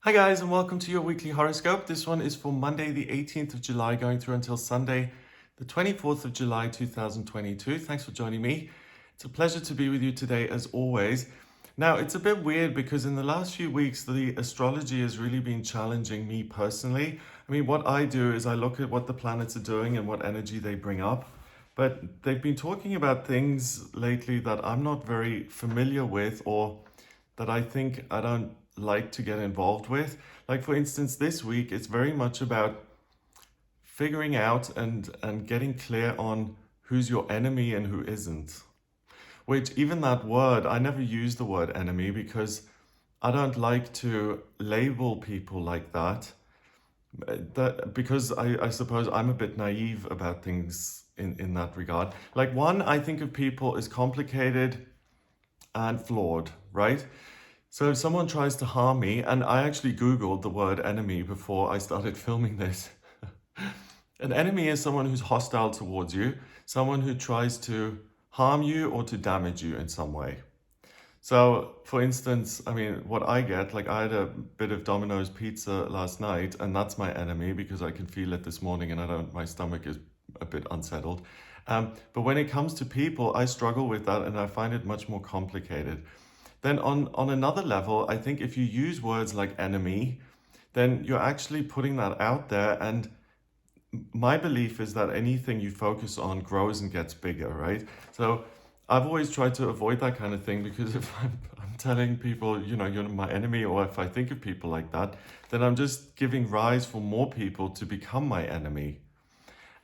Hi guys, and welcome to your weekly horoscope. This one is for Monday the 18th of July going through until Sunday the 24th of July 2022. Thanks for joining me. It's a pleasure to be with you today as always. Now, it's a bit weird because in the last few weeks the astrology has really been challenging me personally. I mean, what I do is I look at what the planets are doing and what energy they bring up. But they've been talking about things lately that I'm not very familiar with, or that I think I don't like to get involved with. Like, for instance, this week, it's very much about figuring out and getting clear on who's your enemy and who isn't. Which, even that word, I never use the word enemy because I don't like to label people like that. Because I suppose I'm a bit naive about things in that regard. Like, one, I think of people as complicated and flawed, right? So if someone tries to harm me, and I actually Googled the word enemy before I started filming this. An enemy is someone who's hostile towards you, someone who tries to harm you or to damage you in some way. So, for instance, I mean, what I get, like I had a bit of Domino's pizza last night, and that's my enemy because I can feel it this morning and my stomach is a bit unsettled. But when it comes to people, I struggle with that and I find it much more complicated. Then on another level, I think if you use words like enemy, then you're actually putting that out there. And my belief is that anything you focus on grows and gets bigger, right? So I've always tried to avoid that kind of thing because if I'm telling people, you're my enemy, or if I think of people like that, then I'm just giving rise for more people to become my enemy.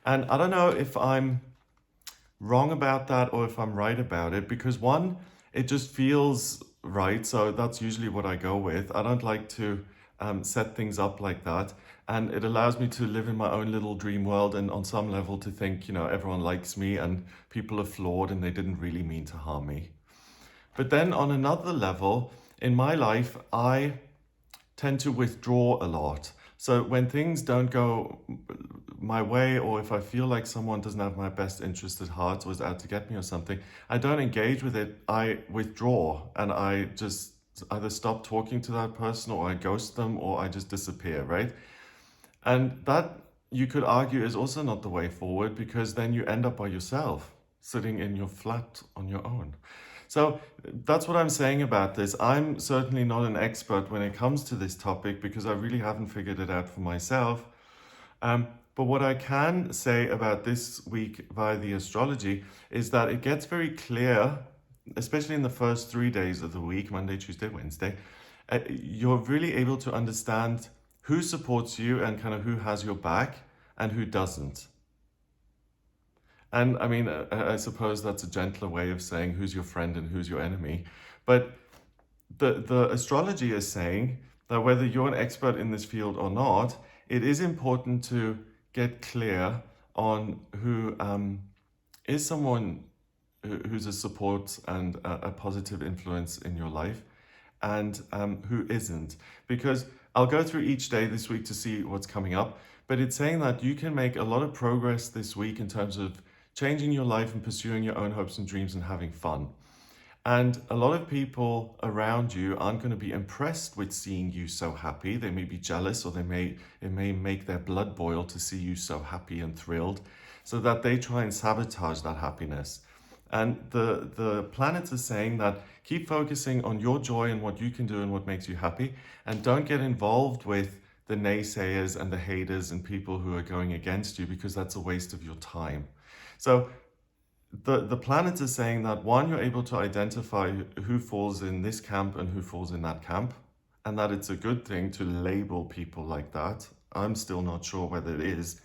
And I don't know if I'm wrong about that or if I'm right about it, because one, it just feels right. So that's usually what I go with. I don't like to set things up like that. And it allows me to live in my own little dream world and on some level to think, everyone likes me and people are flawed and they didn't really mean to harm me. But then on another level, in my life, I tend to withdraw a lot. So when things don't go my way, or if I feel like someone doesn't have my best interest at heart or is out to get me or something, I don't engage with it. I withdraw and I just either stop talking to that person or I ghost them or I just disappear, right? And that, you could argue, is also not the way forward because then you end up by yourself, sitting in your flat on your own. So that's what I'm saying about this. I'm certainly not an expert when it comes to this topic because I really haven't figured it out for myself. But what I can say about this week via the astrology is that it gets very clear, especially in the first 3 days of the week, Monday, Tuesday, Wednesday, you're really able to understand who supports you and kind of who has your back and who doesn't. And I mean, I suppose that's a gentler way of saying who's your friend and who's your enemy. But the astrology is saying that whether you're an expert in this field or not, it is important to get clear on who is someone who's a support and a positive influence in your life and who isn't. Because I'll go through each day this week to see what's coming up, but it's saying that you can make a lot of progress this week in terms of changing your life and pursuing your own hopes and dreams and having fun. And a lot of people around you aren't going to be impressed with seeing you so happy. They may be jealous, or it may make their blood boil to see you so happy and thrilled, so that they try and sabotage that happiness. And the planets are saying that keep focusing on your joy and what you can do and what makes you happy, and don't get involved with the naysayers and the haters and people who are going against you, because that's a waste of your time. So the planets are saying that, one, you're able to identify who falls in this camp and who falls in that camp, and that it's a good thing to label people like that. I'm still not sure whether it is.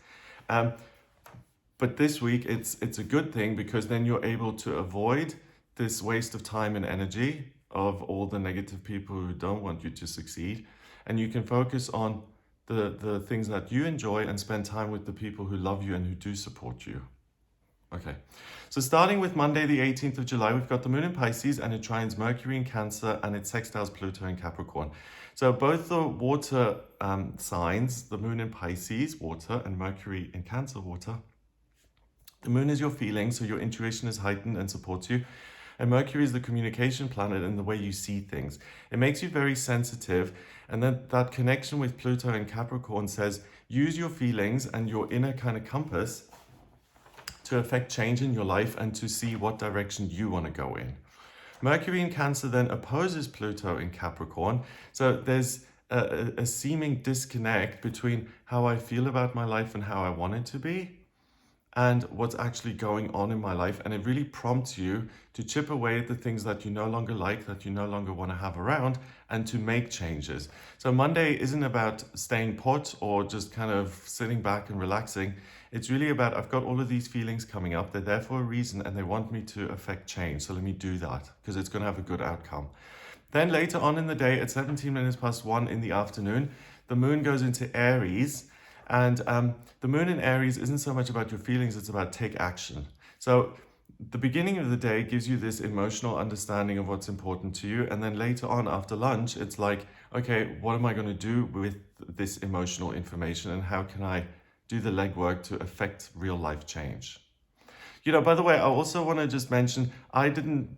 But this week, it's a good thing because then you're able to avoid this waste of time and energy of all the negative people who don't want you to succeed. And you can focus on the things that you enjoy and spend time with the people who love you and who do support you. Okay, so starting with Monday, the 18th of July, we've got the moon in Pisces and it trines Mercury in Cancer and it sextiles Pluto in Capricorn. So both the water signs, the moon in Pisces, water, and Mercury in Cancer, water. The moon is your feeling, so your intuition is heightened and supports you. And Mercury is the communication planet and the way you see things. It makes you very sensitive. And then that connection with Pluto and Capricorn says, use your feelings and your inner kind of compass to affect change in your life and to see what direction you want to go in. Mercury in Cancer then opposes Pluto in Capricorn. So there's a seeming disconnect between how I feel about my life and how I want it to be and what's actually going on in my life. And it really prompts you to chip away at the things that you no longer like, that you no longer want to have around, and to make changes. So Monday isn't about staying put or just kind of sitting back and relaxing. It's really about, I've got all of these feelings coming up. They're there for a reason and they want me to affect change. So let me do that because it's going to have a good outcome. Then later on in the day at 17 minutes past 1 in the afternoon, the moon goes into Aries. And the moon in Aries isn't so much about your feelings, it's about take action. So the beginning of the day gives you this emotional understanding of what's important to you. And then later on after lunch, it's like, okay, what am I going to do with this emotional information and how can I do the legwork to affect real life change? You know, by the way, I also want to just mention, I didn't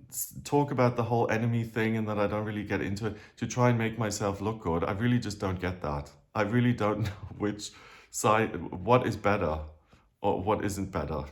talk about the whole enemy thing and that I don't really get into it to try and make myself look good. I really just don't get that. I really don't know which side, what is better or what isn't better.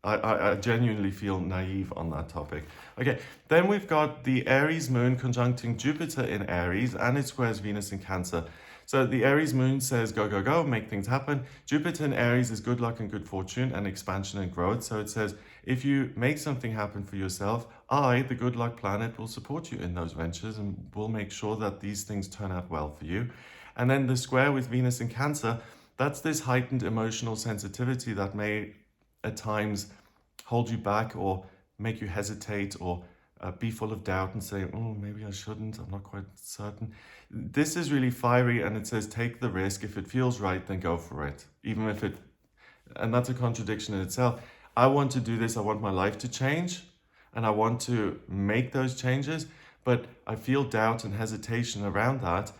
I genuinely feel naive on that topic. Okay, then we've got the Aries moon conjuncting Jupiter in Aries and it squares Venus in Cancer. So the Aries moon says, go, go, go, make things happen. Jupiter in Aries is good luck and good fortune and expansion and growth. So it says, if you make something happen for yourself, I, the good luck planet, will support you in those ventures and will make sure that these things turn out well for you. And then the square with Venus in Cancer, that's this heightened emotional sensitivity that may at times hold you back or make you hesitate or be full of doubt and say, oh, maybe I shouldn't, I'm not quite certain. This is really fiery and it says, take the risk. If it feels right, then go for it. Even if it, and that's a contradiction in itself. I want to do this, I want my life to change and I want to make those changes, but I feel doubt and hesitation around that.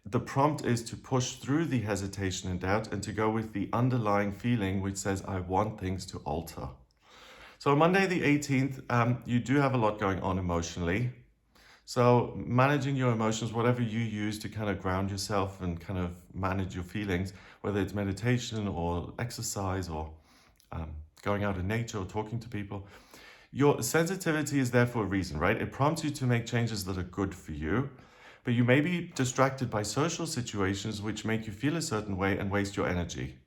The prompt is to push through the hesitation and doubt and to go with the underlying feeling which says, I want things to alter. So on Monday the 18th, you do have a lot going on emotionally. So managing your emotions, whatever you use to kind of ground yourself and kind of manage your feelings, whether it's meditation or exercise or going out in nature or talking to people, your sensitivity is there for a reason, right? It prompts you to make changes that are good for you. But you may be distracted by social situations which make you feel a certain way and waste your energy.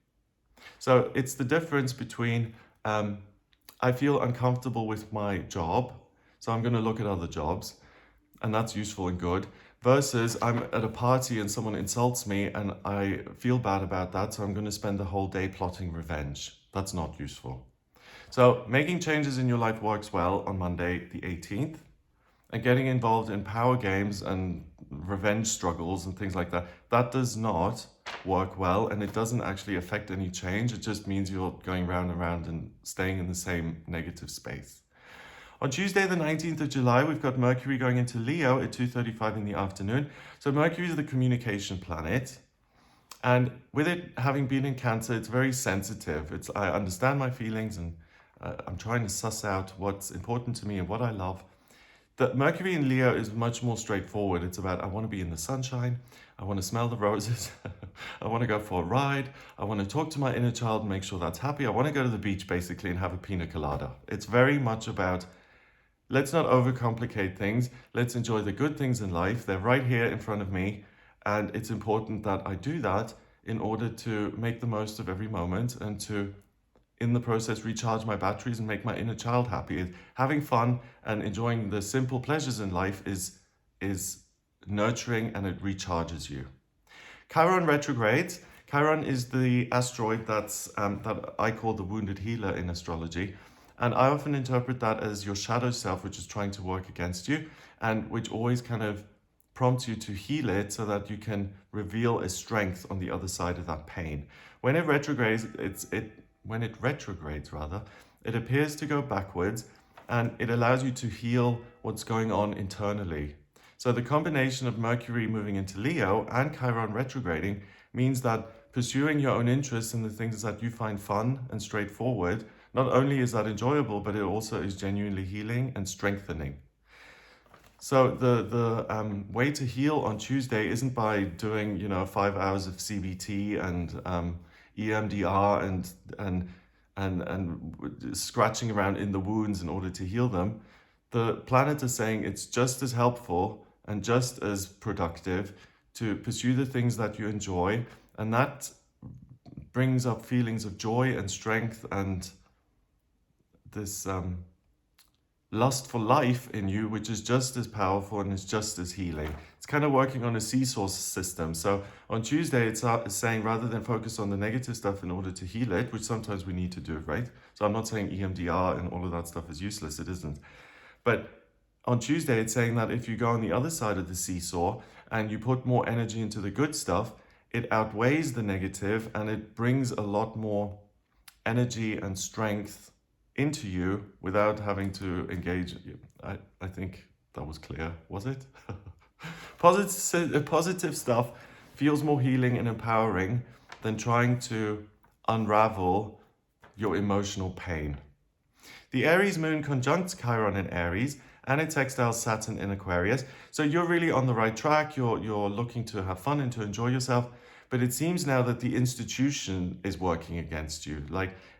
So it's the difference between I feel uncomfortable with my job, so I'm going to look at other jobs, and that's useful and good, versus I'm at a party and someone insults me and I feel bad about that, so I'm going to spend the whole day plotting revenge. That's not useful. So making changes in your life works well on Monday the 18th. And getting involved in power games and revenge struggles and things like that, that does not work well and it doesn't actually affect any change. It just means you're going round and round and staying in the same negative space. On Tuesday, the 19th of July, we've got Mercury going into Leo at 2:35 in the afternoon. So Mercury is the communication planet. And with it having been in Cancer, it's very sensitive. I understand my feelings and I'm trying to suss out what's important to me and what I love. The Mercury in Leo is much more straightforward. It's about, I want to be in the sunshine. I want to smell the roses. I want to go for a ride. I want to talk to my inner child and make sure that's happy. I want to go to the beach basically and have a pina colada. It's very much about, let's not overcomplicate things. Let's enjoy the good things in life. They're right here in front of me. And it's important that I do that in order to make the most of every moment and to, in the process, recharge my batteries and make my inner child happy. Having fun and enjoying the simple pleasures in life is nurturing and it recharges you. Chiron retrogrades. Chiron is the asteroid that I call the wounded healer in astrology. And I often interpret that as your shadow self, which is trying to work against you and which always kind of prompts you to heal it so that you can reveal a strength on the other side of that pain. When it retrogrades, it appears to go backwards and it allows you to heal what's going on internally. So the combination of Mercury moving into Leo and Chiron retrograding means that pursuing your own interests and the things that you find fun and straightforward not only is that enjoyable, but it also is genuinely healing and strengthening. So the way to heal on Tuesday isn't by doing 5 hours of CBT and EMDR and scratching around in the wounds in order to heal them. The planet is saying it's just as helpful and just as productive to pursue the things that you enjoy, and that brings up feelings of joy and strength and this lust for life in you, which is just as powerful and is just as healing. It's kind of working on a seesaw system. So on Tuesday, it's saying rather than focus on the negative stuff in order to heal it, which sometimes we need to do, right? So I'm not saying EMDR and all of that stuff is useless. It isn't. But on Tuesday, it's saying that if you go on the other side of the seesaw and you put more energy into the good stuff, it outweighs the negative and it brings a lot more energy and strength into you without having to engage. I think that was clear, was it? Positive stuff feels more healing and empowering than trying to unravel your emotional pain. The Aries moon conjuncts Chiron in Aries and it sextiles Saturn in Aquarius. So you're really on the right track. You're looking to have fun and to enjoy yourself. But it seems now that the institution is working against you.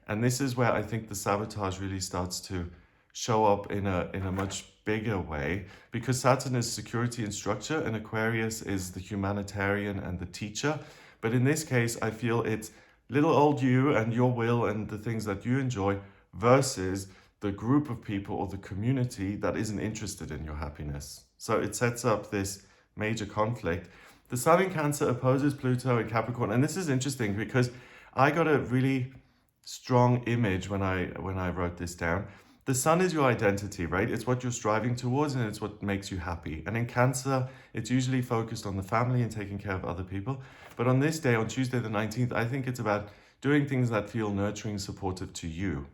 And this is where I think the sabotage really starts to show up in a much bigger way, because Saturn is security and structure and Aquarius is the humanitarian and the teacher. But in this case, I feel it's little old you and your will and the things that you enjoy versus the group of people or the community that isn't interested in your happiness. So it sets up this major conflict. The Sun in Cancer opposes Pluto in Capricorn. And this is interesting because I got a really strong image when I wrote this down. The Sun is your identity, right? It's what you're striving towards and it's what makes you happy. And in Cancer, it's usually focused on the family and taking care of other people. But on this day, on Tuesday the 19th, I think it's about doing things that feel nurturing, supportive to you.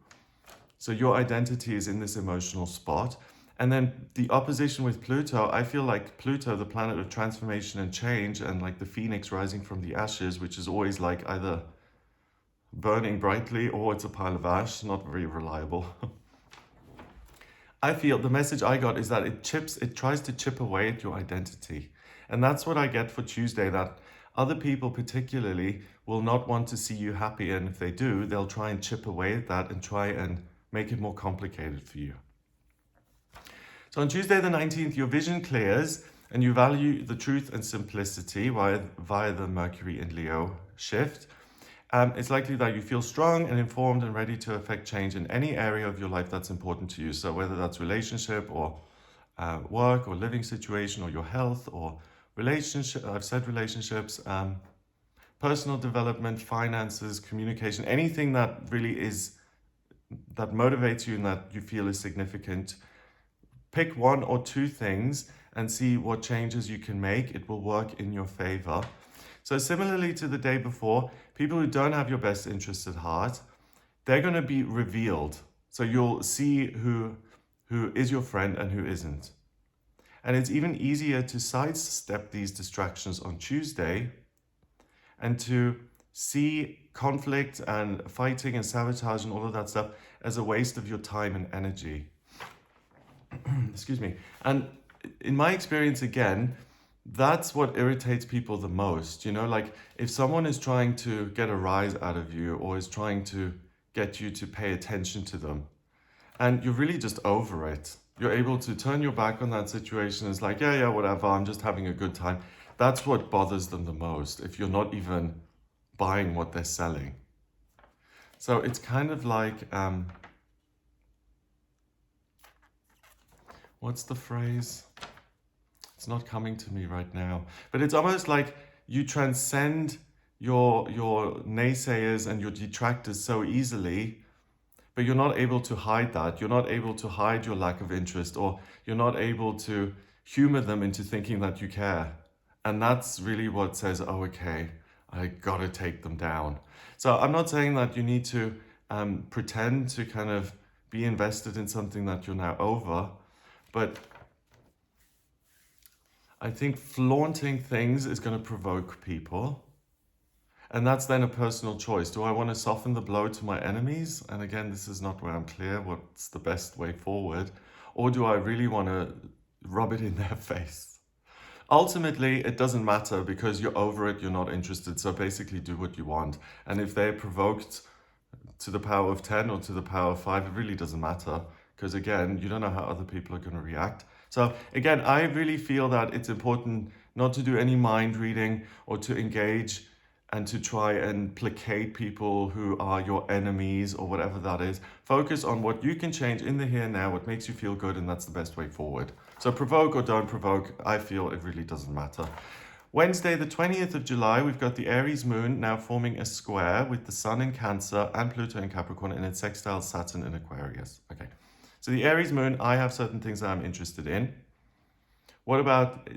So your identity is in this emotional spot. And then the opposition with Pluto, I feel like Pluto, the planet of transformation and change, and like the phoenix rising from the ashes, which is always like either burning brightly or it's a pile of ash, not very reliable. I feel the message I got is that it tries to chip away at your identity. And that's what I get for Tuesday, that other people particularly will not want to see you happy. And if they do, they'll try and chip away at that and try and make it more complicated for you. So on Tuesday the 19th, your vision clears and you value the truth and simplicity via the Mercury in Leo shift. It's likely that you feel strong and informed and ready to affect change in any area of your life that's important to you. So whether that's relationship or work or living situation or your health or relationship, I've said relationships, personal development, finances, communication, anything that really that motivates you and that you feel is significant. Pick one or two things and see what changes you can make. It will work in your favor. So similarly to the day before, people who don't have your best interests at heart, they're going to be revealed. So you'll see who is your friend and who isn't. And it's even easier to sidestep these distractions on Tuesday and to see conflict and fighting and sabotage and all of that stuff as a waste of your time and energy. Excuse me. And in my experience, again, that's what irritates people the most. Like if someone is trying to get a rise out of you or is trying to get you to pay attention to them and you're really just over it, you're able to turn your back on that situation. It's like, yeah, whatever, I'm just having a good time. That's what bothers them the most, if you're not even buying what they're selling. So it's kind of like, what's the phrase? It's not coming to me right now. But it's almost like you transcend your naysayers and your detractors so easily, but you're not able to hide that. You're not able to hide your lack of interest, or you're not able to humor them into thinking that you care. And that's really what says, oh, okay, I gotta take them down. So I'm not saying that you need to pretend to kind of be invested in something that you're now over, but I think flaunting things is going to provoke people. And that's then a personal choice. Do I want to soften the blow to my enemies? And again, this is not where I'm clear what's the best way forward. Or do I really want to rub it in their face? Ultimately, it doesn't matter because you're over it, you're not interested. So basically, do what you want. And if they're provoked to the power of 10 or to the power of 5, it really doesn't matter. Because again, you don't know how other people are going to react. So again, I really feel that it's important not to do any mind reading or to engage and to try and placate people who are your enemies or whatever that is. Focus on what you can change in the here and now, what makes you feel good, and that's the best way forward. So provoke or don't provoke, I feel it really doesn't matter. Wednesday, the 20th of July, we've got the Aries moon now forming a square with the Sun in Cancer and Pluto in Capricorn, and it sextiles Saturn in Aquarius. Okay, so the Aries moon, I have certain things that I'm interested in. What about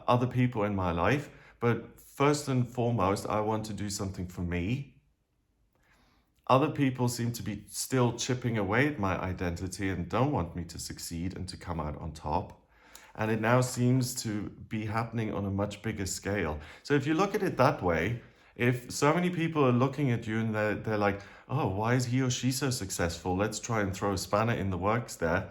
other people in my life? But first and foremost, I want to do something for me. Other people seem to be still chipping away at my identity and don't want me to succeed and to come out on top. And it now seems to be happening on a much bigger scale. So if you look at it that way, if so many people are looking at you and they're like, oh, why is he or she so successful? Let's try and throw a spanner in the works there.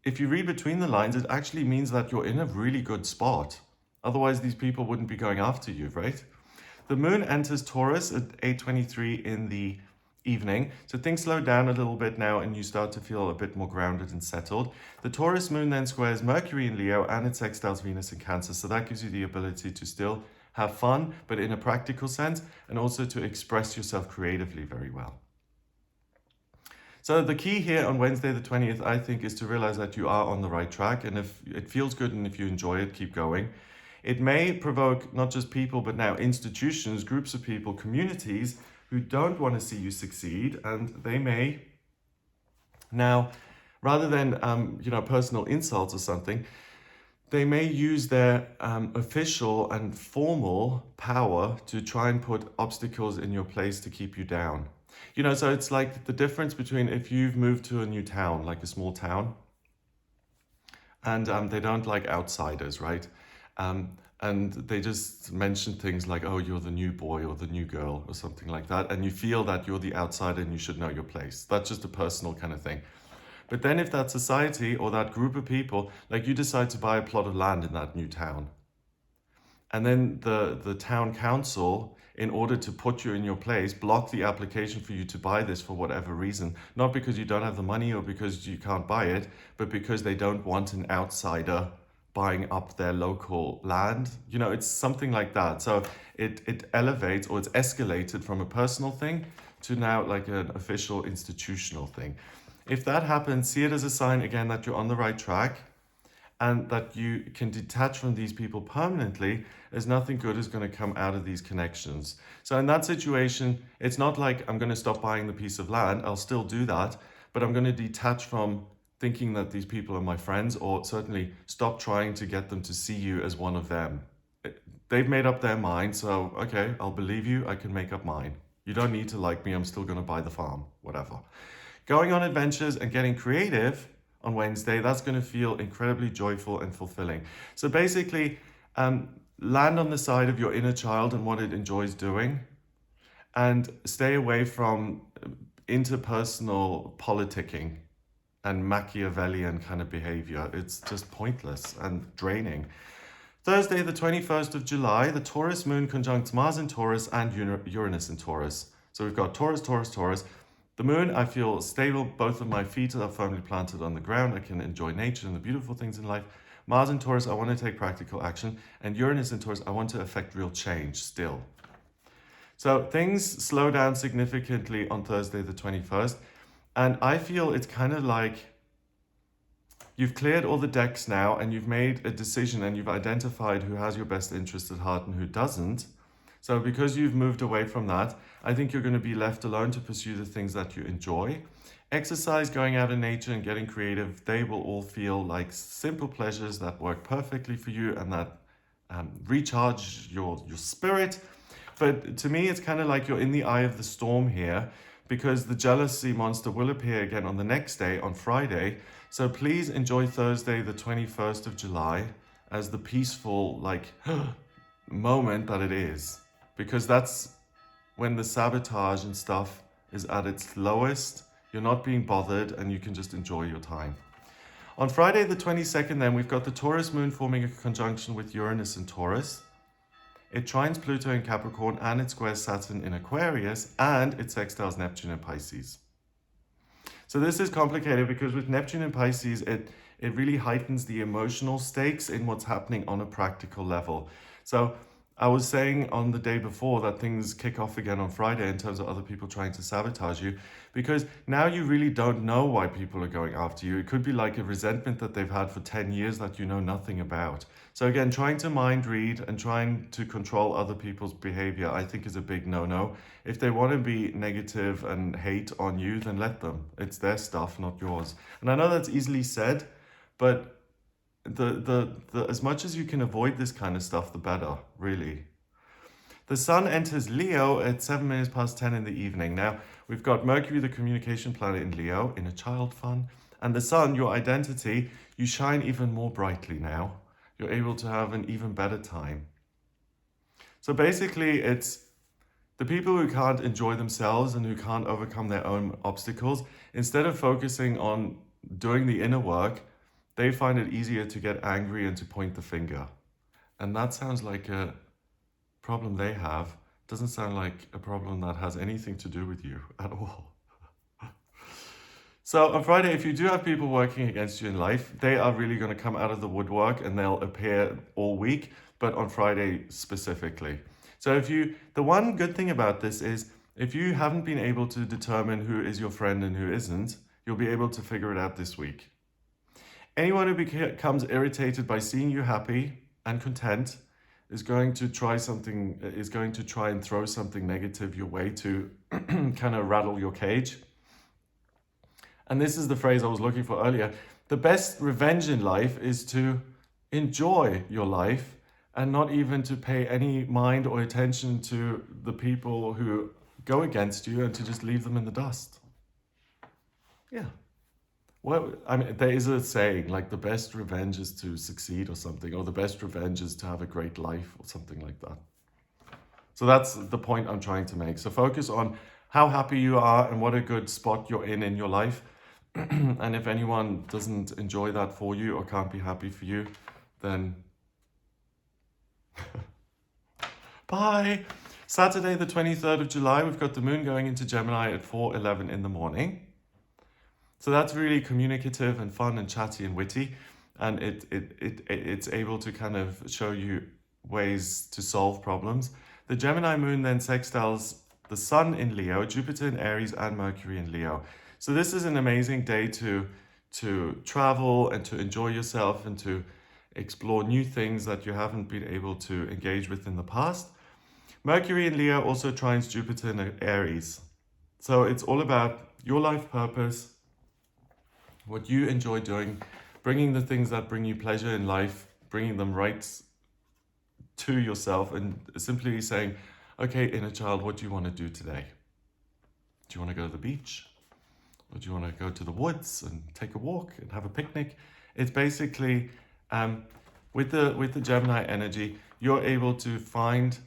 If you read between the lines, it actually means that you're in a really good spot. Otherwise, these people wouldn't be going after you, right? The moon enters Taurus at 8:23 in the evening. So things slow down a little bit now and you start to feel a bit more grounded and settled. The Taurus moon then squares Mercury in Leo and it sextiles Venus in Cancer. So that gives you the ability to still have fun, but in a practical sense, and also to express yourself creatively very well. So the key here on Wednesday the 20th, I think, is to realize that you are on the right track. And if it feels good and if you enjoy it, keep going. It may provoke not just people, but now institutions, groups of people, communities who don't want to see you succeed. And they may now, rather than personal insults or something, they may use their official and formal power to try and put obstacles in your place to keep you down. So it's like the difference between if you've moved to a new town, like a small town, and they don't like outsiders, right? And they just mention things like, oh, you're the new boy or the new girl or something like that. And you feel that you're the outsider and you should know your place. That's just a personal kind of thing. But then if that society or that group of people, like you decide to buy a plot of land in that new town, and then the town council, in order to put you in your place, block the application for you to buy this for whatever reason, not because you don't have the money or because you can't buy it, but because they don't want an outsider buying up their local land. It's something like that. So it elevates, or it's escalated from a personal thing to now like an official institutional thing. If that happens, see it as a sign again that you're on the right track and that you can detach from these people permanently, as nothing good is going to come out of these connections. So in that situation, it's not like I'm going to stop buying the piece of land. I'll still do that, but I'm going to detach from thinking that these people are my friends, or certainly stop trying to get them to see you as one of them. They've made up their mind, so okay, I'll believe you, I can make up mine. You don't need to like me, I'm still going to buy the farm, whatever. Going on adventures and getting creative on Wednesday, that's going to feel incredibly joyful and fulfilling. So basically, land on the side of your inner child and what it enjoys doing, and stay away from interpersonal politicking and Machiavellian kind of behavior. It's just pointless and draining. Thursday, the 21st of July, the Taurus moon conjuncts Mars in Taurus and Uranus in Taurus. So we've got Taurus, Taurus, Taurus. The moon, I feel stable. Both of my feet are firmly planted on the ground. I can enjoy nature and the beautiful things in life. Mars in Taurus, I want to take practical action. And Uranus in Taurus, I want to affect real change still. So things slow down significantly on Thursday, the 21st. And I feel it's kind of like you've cleared all the decks now and you've made a decision and you've identified who has your best interest at heart and who doesn't. So because you've moved away from that, I think you're going to be left alone to pursue the things that you enjoy. Exercise, going out in nature and getting creative, they will all feel like simple pleasures that work perfectly for you and that recharge your spirit. But to me, it's kind of like you're in the eye of the storm here, because the jealousy monster will appear again on the next day, on Friday. So please enjoy Thursday, the 21st of July, as the peaceful, moment that it is. Because that's when the sabotage and stuff is at its lowest. You're not being bothered and you can just enjoy your time. On Friday the 22nd then, we've got the Taurus moon forming a conjunction with Uranus in Taurus. It trines Pluto in Capricorn and it squares Saturn in Aquarius, and it sextiles Neptune in Pisces. So this is complicated because with Neptune in Pisces, it really heightens the emotional stakes in what's happening on a practical level. So I was saying on the day before that things kick off again on Friday in terms of other people trying to sabotage you, because now you really don't know why people are going after you. It could be like a resentment that they've had for 10 years that you know nothing about. So again, trying to mind read and trying to control other people's behavior, I think is a big no-no. If they want to be negative and hate on you, then let them. It's their stuff, not yours. And I know that's easily said, but the as much as you can avoid this kind of stuff, the better, really. The sun enters Leo at 7 minutes past 10 in the evening. Now, we've got Mercury, the communication planet, in Leo, in a child fun. And the sun, your identity, you shine even more brightly now. You're able to have an even better time. So basically, it's the people who can't enjoy themselves and who can't overcome their own obstacles, instead of focusing on doing the inner work, they find it easier to get angry and to point the finger. And that sounds like a problem they have. Doesn't sound like a problem that has anything to do with you at all. So on Friday, if you do have people working against you in life, they are really going to come out of the woodwork and they'll appear all week, but on Friday specifically. So the one good thing about this is if you haven't been able to determine who is your friend and who isn't, you'll be able to figure it out this week. Anyone who becomes irritated by seeing you happy and content is going to try and throw something negative your way to kind of rattle your cage. And this is the phrase I was looking for earlier. The best revenge in life is to enjoy your life and not even to pay any mind or attention to the people who go against you and to just leave them in the dust. Yeah. Well, I mean, there is a saying like the best revenge is to succeed or something, or the best revenge is to have a great life or something like that. So that's the point I'm trying to make. So focus on how happy you are and what a good spot you're in your life. And if anyone doesn't enjoy that for you or can't be happy for you, then bye. Saturday, the 23rd of July, we've got the moon going into Gemini at 4:11 in the morning. So that's really communicative and fun and chatty and witty. And it's able to kind of show you ways to solve problems. The Gemini moon then sextiles the sun in Leo, Jupiter in Aries, and Mercury in Leo. So this is an amazing day to travel and to enjoy yourself and to explore new things that you haven't been able to engage with in the past. Mercury in Leo also trines Jupiter in Aries. So it's all about your life purpose, what you enjoy doing, bringing the things that bring you pleasure in life, bringing them right to yourself, and simply saying, okay, inner child, what do you want to do today? Do you want to go to the beach? Or do you want to go to the woods and take a walk and have a picnic? It's basically, with the Gemini energy, you're able to find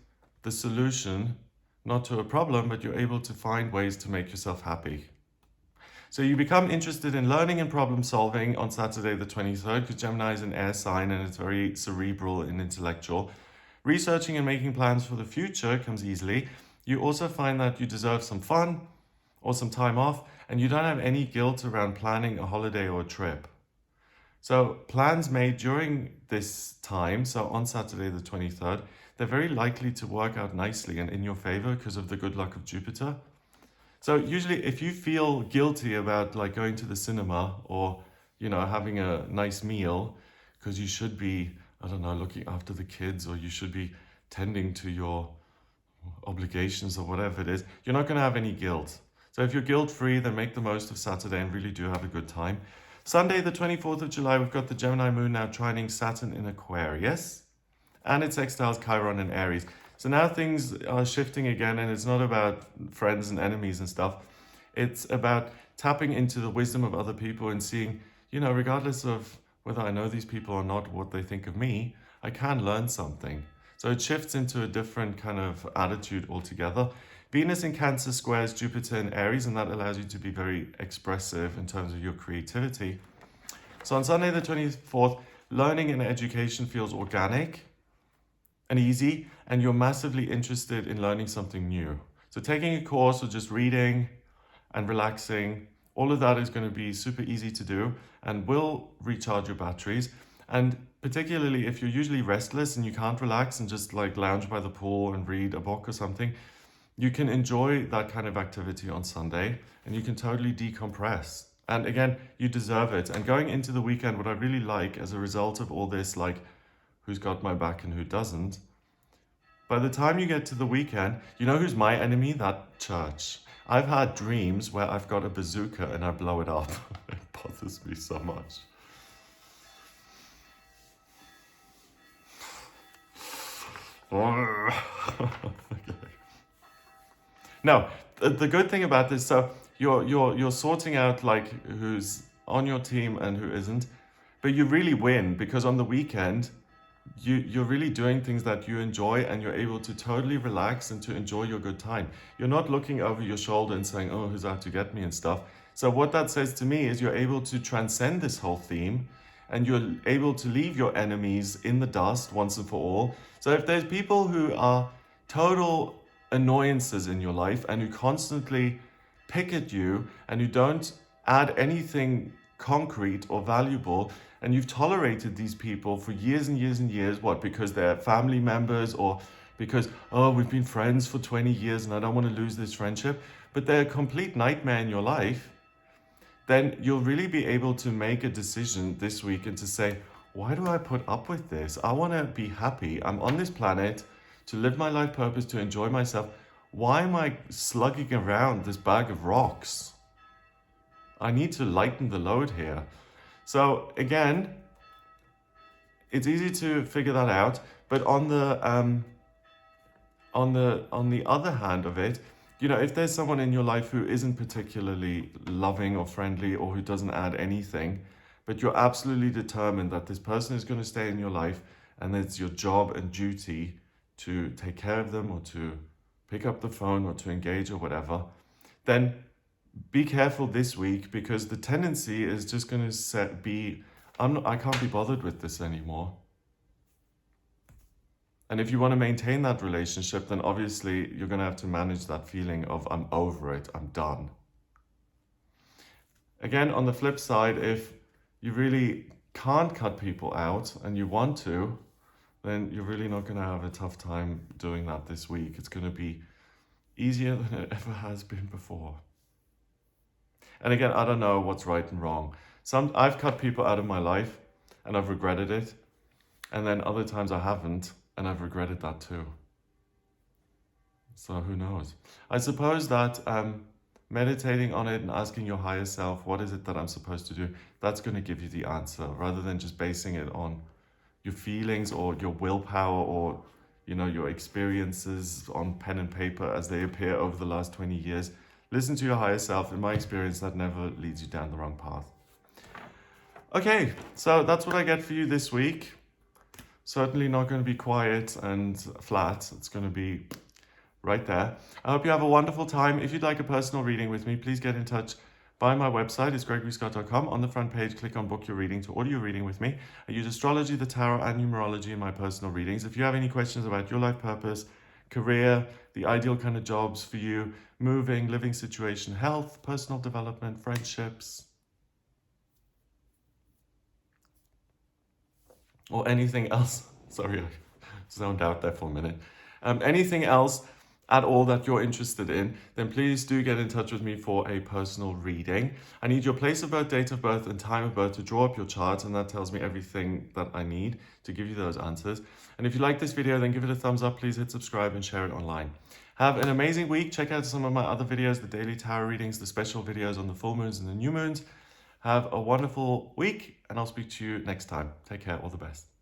the solution, not to a problem, but you're able to find ways to make yourself happy. So you become interested in learning and problem solving on Saturday the 23rd, because Gemini is an air sign and it's very cerebral and intellectual. Researching and making plans for the future comes easily. You also find that you deserve some fun or some time off, and you don't have any guilt around planning a holiday or a trip. So plans made during this time, so on Saturday the 23rd, they're very likely to work out nicely and in your favor because of the good luck of Jupiter. So usually if you feel guilty about like going to the cinema or, having a nice meal because you should be, I don't know, looking after the kids, or you should be tending to your obligations or whatever it is, you're not going to have any guilt. So if you're guilt-free, then make the most of Saturday and really do have a good time. Sunday, the 24th of July, we've got the Gemini moon now trining Saturn in Aquarius, and it sextiles Chiron in Aries. So now things are shifting again, and it's not about friends and enemies and stuff. It's about tapping into the wisdom of other people and seeing, regardless of whether I know these people or not, what they think of me, I can learn something. So it shifts into a different kind of attitude altogether. Venus in Cancer squares Jupiter in Aries, and that allows you to be very expressive in terms of your creativity. So on Sunday the 24th, learning and education feels organic and easy, and you're massively interested in learning something new. So taking a course or just reading and relaxing, all of that is going to be super easy to do and will recharge your batteries. And particularly if you're usually restless and you can't relax and just like lounge by the pool and read a book or something, you can enjoy that kind of activity on Sunday and you can totally decompress. And again, you deserve it. And going into the weekend, what I really like as a result of all this, like who's got my back and who doesn't, by the time you get to the weekend, you know who's my enemy? That church. I've had dreams where I've got a bazooka and I blow it up. It bothers me so much. Okay. Now, the good thing about this, so you're sorting out like who's on your team and who isn't, but you really win because on the weekend, you're really doing things that you enjoy and you're able to totally relax and to enjoy your good time. You're not looking over your shoulder and saying, oh, who's out to get me and stuff. So what that says to me is you're able to transcend this whole theme and you're able to leave your enemies in the dust once and for all. So if there's people who are total annoyances in your life and who constantly pick at you and who don't add anything concrete or valuable, and you've tolerated these people for years and years and years, what, because they're family members or because, oh, we've been friends for 20 years and I don't want to lose this friendship, but they're a complete nightmare in your life, then you'll really be able to make a decision this week and to say, why do I put up with this? I want to be happy. I'm on this planet to live my life purpose, to enjoy myself. Why am I slugging around this bag of rocks? I need to lighten the load here. So again, it's easy to figure that out, but on the other hand of it, you know, if there's someone in your life who isn't particularly loving or friendly or who doesn't add anything, but you're absolutely determined that this person is going to stay in your life and it's your job and duty to take care of them or to pick up the phone or to engage or whatever, then be careful this week because the tendency is just going to I can't be bothered with this anymore. And if you want to maintain that relationship, then obviously you're going to have to manage that feeling of I'm over it, I'm done. Again, on the flip side, if you really can't cut people out and you want to, then you're really not going to have a tough time doing that this week. It's going to be easier than it ever has been before. And again, I don't know what's right and wrong. I've cut people out of my life and I've regretted it. And then other times I haven't and I've regretted that too. So who knows? I suppose that meditating on it and asking your higher self, what is it that I'm supposed to do? That's going to give you the answer rather than just basing it on your feelings or your willpower or, you know, your experiences on pen and paper as they appear over the last 20 years. Listen to your higher self. In my experience, that never leads you down the wrong path. Okay, so that's what I get for you this week. Certainly not going to be quiet and flat. It's going to be right there. I hope you have a wonderful time. If you'd like a personal reading with me, please get in touch by my website. It's gregoryscott.com. On the front page, click on Book Your Reading to order your reading with me. I use astrology, the tarot, and numerology in my personal readings. If you have any questions about your life purpose, career, the ideal kind of jobs for you, moving, living situation, health, personal development, friendships, or anything else. Sorry, I zoned out there for a minute. Anything else at all that you're interested in, then please do get in touch with me for a personal reading. I need your place of birth, date of birth, and time of birth to draw up your chart, and that tells me everything that I need to give you those answers. And if you like this video, then give it a thumbs up. Please hit subscribe and share it online. Have an amazing week. Check out some of my other videos, the daily tarot readings, the special videos on the full moons and the new moons. Have a wonderful week, and I'll speak to you next time. Take care. All the best.